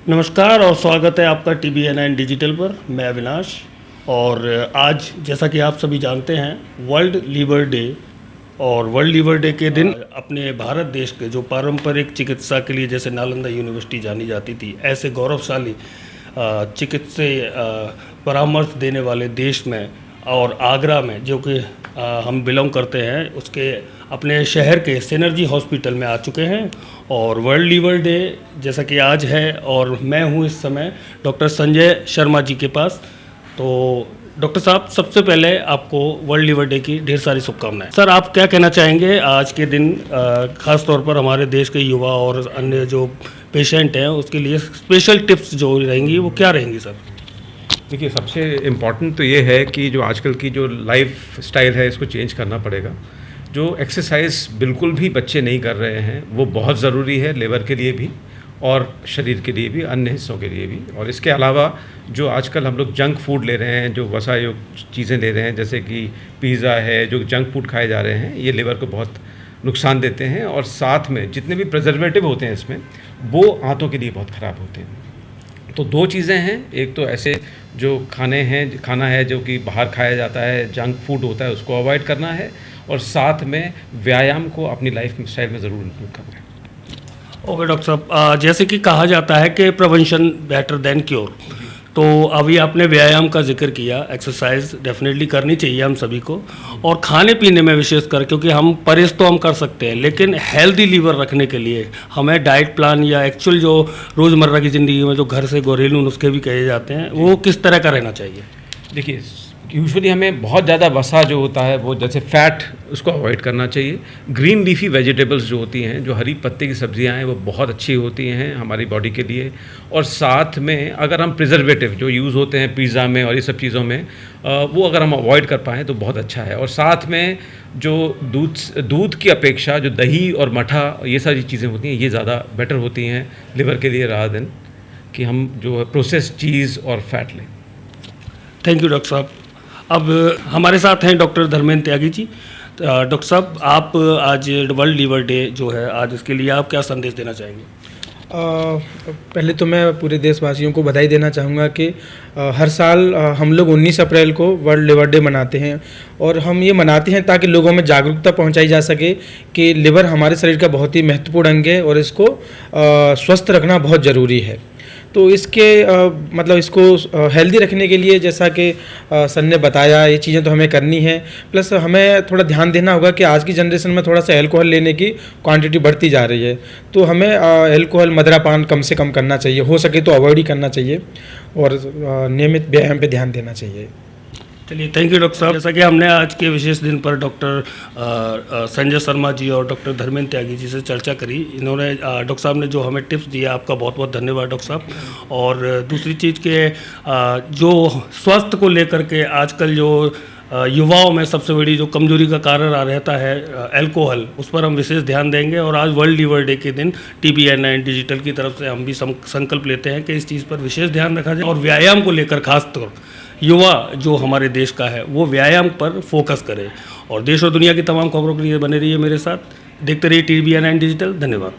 नमस्कार और स्वागत है आपका TBN9 डिजिटल पर। मैं अविनाश। और आज जैसा कि आप सभी जानते हैं वर्ल्ड लीवर डे, और वर्ल्ड लीवर डे के दिन अपने भारत देश के जो पारंपरिक चिकित्सा के लिए जैसे नालंदा यूनिवर्सिटी जानी जाती थी, ऐसे गौरवशाली चिकित्सीय परामर्श देने वाले देश में और आगरा में जो कि हम बिलोंग करते हैं, उसके अपने शहर के सिनर्जी हॉस्पिटल में आ चुके हैं। और वर्ल्ड लीवर डे जैसा कि आज है, और मैं हूँ इस समय डॉक्टर संजय शर्मा जी के पास। तो डॉक्टर साहब, सबसे पहले आपको वर्ल्ड लीवर डे की ढेर सारी शुभकामनाएं। सर, आप क्या कहना चाहेंगे आज के दिन, ख़ास तौर पर हमारे देश के युवा और अन्य जो पेशेंट हैं उसके लिए स्पेशल टिप्स जो रहेंगी वो क्या रहेंगी सर? देखिए, सबसे इम्पॉर्टेंट तो ये है कि जो आजकल की जो लाइफ स्टाइल है इसको चेंज करना पड़ेगा। जो एक्सरसाइज बिल्कुल भी बच्चे नहीं कर रहे हैं वो बहुत ज़रूरी है लिवर के लिए भी और शरीर के लिए भी, अन्य हिस्सों के लिए भी। और इसके अलावा जो आजकल हम लोग जंक फूड ले रहे हैं, जो वसा युक्त चीज़ें ले रहे हैं, जैसे कि पिज़्ज़ा है, जो जंक फूड खाए जा रहे हैं, ये लिवर को बहुत नुकसान देते हैं। और साथ में जितने भी प्रिजर्वेटिव होते हैं इसमें, वो आंतों के लिए बहुत ख़राब होते हैं। तो दो चीज़ें हैं, एक तो ऐसे जो खाना है जो कि बाहर खाया जाता है, जंक फूड होता है, उसको अवॉइड करना है, और साथ में व्यायाम को अपनी लाइफ स्टाइल में ज़रूर इंक्लूड करना है। ओके डॉक्टर साहब, जैसे कि कहा जाता है कि प्रिवेंशन बेटर देन क्योर, तो अभी आपने व्यायाम का जिक्र किया। एक्सरसाइज डेफिनेटली करनी चाहिए हम सभी को, और खाने पीने में विशेषकर, क्योंकि हम परहेज तो हम कर सकते हैं, लेकिन हेल्दी लीवर रखने के लिए हमें डाइट प्लान या एक्चुअल जो रोज़मर्रा की ज़िंदगी में जो घर से घरेलू नुस्खे भी कहे जाते हैं, वो किस तरह का रहना चाहिए? देखिए, यूजुअली हमें बहुत ज़्यादा वसा जो होता है वो, जैसे फ़ैट, उसको अवॉइड करना चाहिए। ग्रीन लीफी वेजिटेबल्स जो होती हैं, जो हरी पत्ते की सब्जियां हैं, वो बहुत अच्छी होती हैं हमारी बॉडी के लिए। और साथ में अगर हम प्रिजर्वेटिव जो यूज़ होते हैं पिज़्ज़ा में और ये सब चीज़ों में, वो अगर हम अवॉइड कर पाएँ तो बहुत अच्छा है। और साथ में जो दूध की अपेक्षा जो दही और मठा, ये सारी चीज़ें होती हैं, ये ज़्यादा बेटर होती हैं लिवर के लिए, रादर देन कि हम जो है प्रोसेस्ड चीज़ और फैट लें। थैंक यू डॉक्टर साहब। अब हमारे साथ हैं डॉक्टर धर्मेंद्र त्यागी जी। डॉक्टर साहब, आप आज वर्ल्ड लीवर डे जो है, आज इसके लिए आप क्या संदेश देना चाहेंगे? पहले तो मैं पूरे देशवासियों को बधाई देना चाहूँगा कि हर साल हम लोग 19 अप्रैल को वर्ल्ड लिवर डे मनाते हैं, और हम ये मनाते हैं ताकि लोगों में जागरूकता पहुंचाई जा सके कि लिवर हमारे शरीर का बहुत ही महत्वपूर्ण अंग है और इसको स्वस्थ रखना बहुत ज़रूरी है। तो इसके मतलब इसको हेल्दी रखने के लिए, जैसा कि सर ने बताया, ये चीज़ें तो हमें करनी है। प्लस हमें थोड़ा ध्यान देना होगा कि आज की जनरेशन में थोड़ा सा अल्कोहल लेने की क्वांटिटी बढ़ती जा रही है, तो हमें अल्कोहल, मदिरापान कम से कम करना चाहिए, हो सके तो अवॉइड ही करना चाहिए, और नियमित व्यायाम पे ध्यान देना चाहिए। चलिए, थैंक यू डॉक्टर साहब। जैसा कि हमने आज के विशेष दिन पर डॉक्टर संजय शर्मा जी और डॉक्टर धर्मेंद्र त्यागी जी से चर्चा करी। इन्होंने डॉक्टर साहब ने जो हमें टिप्स दिया, आपका बहुत बहुत धन्यवाद डॉक्टर साहब। और दूसरी चीज़ के जो स्वास्थ्य को लेकर के आजकल जो युवाओं में सबसे बड़ी जो कमजोरी का कारण आ रहता है अल्कोहल, उस पर हम विशेष ध्यान देंगे। और आज वर्ल्ड लीवर डे के दिन TBN9 डिजिटल की तरफ से हम भी संकल्प लेते हैं कि इस चीज़ पर विशेष ध्यान रखा जाए, और व्यायाम को लेकर खासतौर युवा जो हमारे देश का है वो व्यायाम पर फोकस करे। और देश और दुनिया की तमाम खबरों के लिए बने रहिए मेरे साथ, देखते रहिए TBN9 डिजिटल। धन्यवाद।